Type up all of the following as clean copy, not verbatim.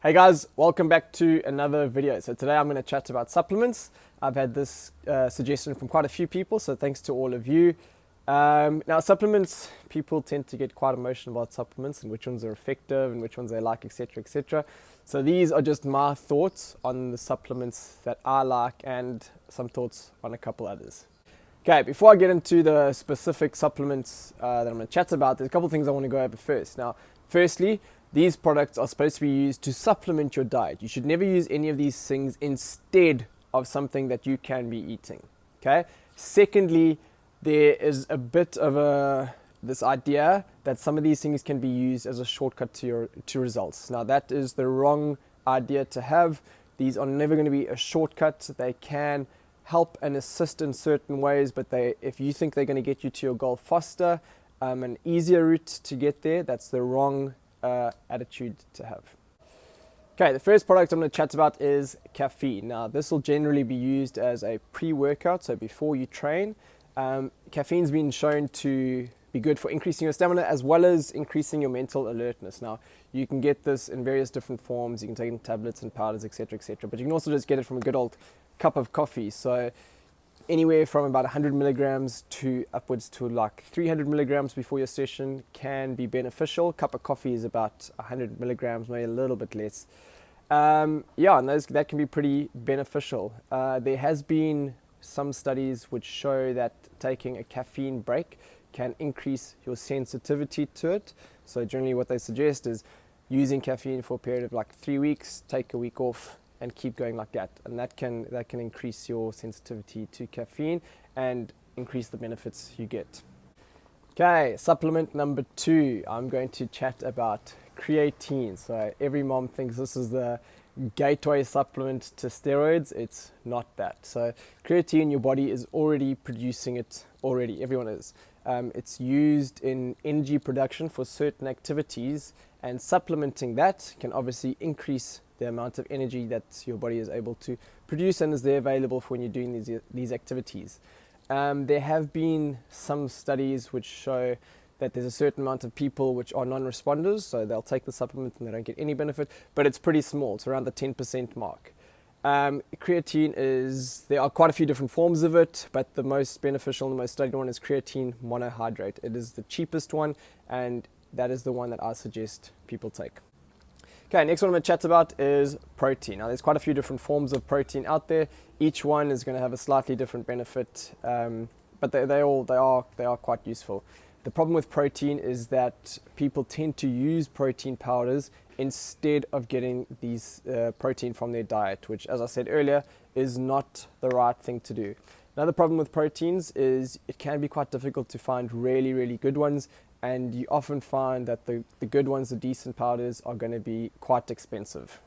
Hey guys, welcome back to another video. So today I'm going to chat about supplements. I've had this suggestion from quite a few people, so thanks to all of you. Now supplements, people tend to get quite emotional about supplements and which ones are effective and which ones they like, etc, etc. So these are just my thoughts on the supplements that I like and some thoughts on a couple others. Okay, before I get into the specific supplements that I'm going to chat about, there's a couple things I want to go over first. Now, firstly, these products are supposed to be used to supplement your diet. You should never use any of these things instead of something that you can be eating. Okay. Secondly, there is a bit of this idea that some of these things can be used as a shortcut to results. Now, that is the wrong idea to have. These are never going to be a shortcut. They can help and assist in certain ways, but if you think they're going to get you to your goal faster, an easier route to get there, that's the wrong attitude to have. Okay, the first product I'm going to chat about is caffeine. Now, this will generally be used as a pre-workout, so before you train. Caffeine's been shown to be good for increasing your stamina as well as increasing your mental alertness. Now, you can get this in various different forms. You can take it in tablets and powders, etc, etc. But you can also just get it from a good old cup of coffee. So anywhere from about 100 milligrams to upwards to like 300 milligrams before your session can be beneficial. A cup of coffee is about 100 milligrams, maybe a little bit less. And that can be pretty beneficial. There has been some studies which show that taking a caffeine break can increase your sensitivity to it. So generally what they suggest is using caffeine for a period of like 3 weeks, take a week off, and keep going like that, and that can increase your sensitivity to caffeine and increase the benefits you get. Okay, supplement number 2, I'm going to chat about creatine. So every mom thinks this is the gateway supplement to steroids. It's not that. So creatine, your body is already producing it already. Everyone is. It's used in energy production for certain activities, and supplementing that can obviously increase the amount of energy that your body is able to produce and is there available for when you're doing these activities. There have been some studies which show that there's a certain amount of people which are non-responders, so they'll take the supplement and they don't get any benefit, but it's pretty small. It's around the 10% mark. Creatine there are quite a few different forms of it, but the most beneficial and the most studied one is creatine monohydrate. It is the cheapest one, and that is the one that I suggest people take. Okay, next one I'm going to chat about is protein. Now, there's quite a few different forms of protein out there. Each one is going to have a slightly different benefit, but they are quite useful. The problem with protein is that people tend to use protein powders instead of getting these protein from their diet, which, as I said earlier, is not the right thing to do. Another problem with proteins is it can be quite difficult to find really, really good ones, and you often find that the good ones, the decent powders, are going to be quite expensive.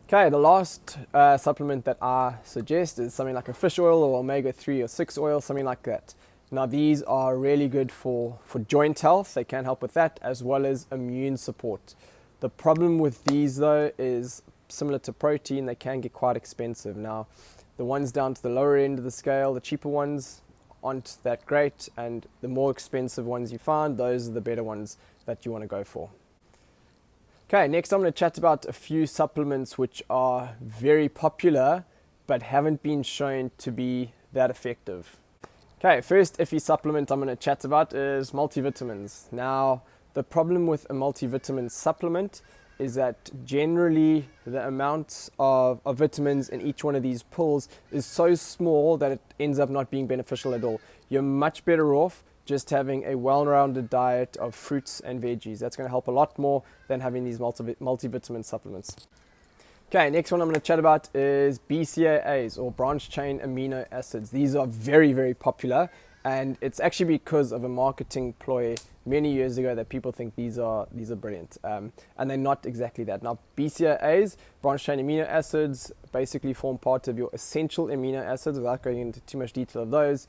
Okay, the last supplement that I suggest is something like a fish oil or omega-3 or 6 oil, something like that. Now, these are really good for joint health. They can help with that, as well as immune support. The problem with these, though, is similar to protein, they can get quite expensive. Now, the ones down to the lower end of the scale, the cheaper ones, aren't that great, and the more expensive ones you find, those are the better ones that you want to go for. Okay, next I'm going to chat about a few supplements which are very popular but haven't been shown to be that effective. Okay, first iffy supplement I'm going to chat about is multivitamins. Now, the problem with a multivitamin supplement is that generally the amount of vitamins in each one of these pills is so small that it ends up not being beneficial at all. You're much better off just having a well-rounded diet of fruits and veggies. That's going to help a lot more than having these multivitamin supplements. Okay, next one I'm going to chat about is BCAAs, or branched chain amino acids. These are very, very popular, and it's actually because of a marketing ploy many years ago that people think these are brilliant, and they're not exactly that. Now, BCAAs, branched chain amino acids, basically form part of your essential amino acids. Without going into too much detail of those,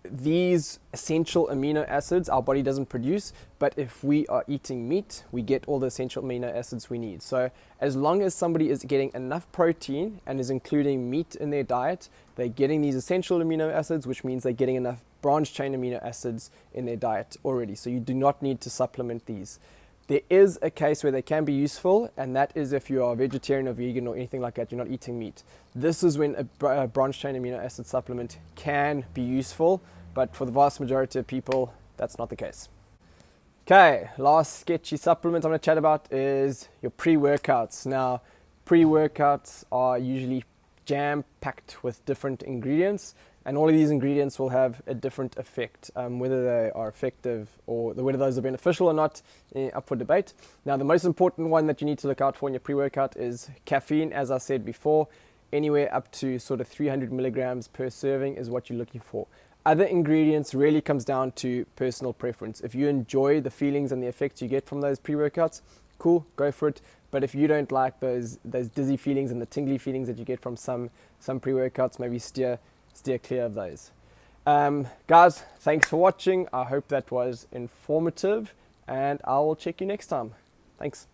these essential amino acids our body doesn't produce, but if we are eating meat, we get all the essential amino acids we need. So as long as somebody is getting enough protein and is including meat in their diet, they're getting these essential amino acids, which means they're getting enough branched chain amino acids in their diet already. So you do not need to supplement these. There is a case where they can be useful, and that is if you are vegetarian or vegan or anything like that, you're not eating meat. This is when a branched-chain amino acid supplement can be useful, but for the vast majority of people, that's not the case. Okay, last sketchy supplement I'm going to chat about is your pre-workouts. Now, pre-workouts are usually jam-packed with different ingredients, and all of these ingredients will have a different effect. Whether they are effective or whether those are beneficial or not, up for debate. Now, the most important one that you need to look out for in your pre-workout is caffeine. As I said before, anywhere up to sort of 300 milligrams per serving is what you're looking for. Other ingredients really comes down to personal preference. If you enjoy the feelings and the effects you get from those pre-workouts, cool, go for it. But if you don't like those dizzy feelings and the tingly feelings that you get from some pre-workouts, maybe steer clear of those. Guys, thanks for watching. I hope that was informative, and I will check you next time. Thanks.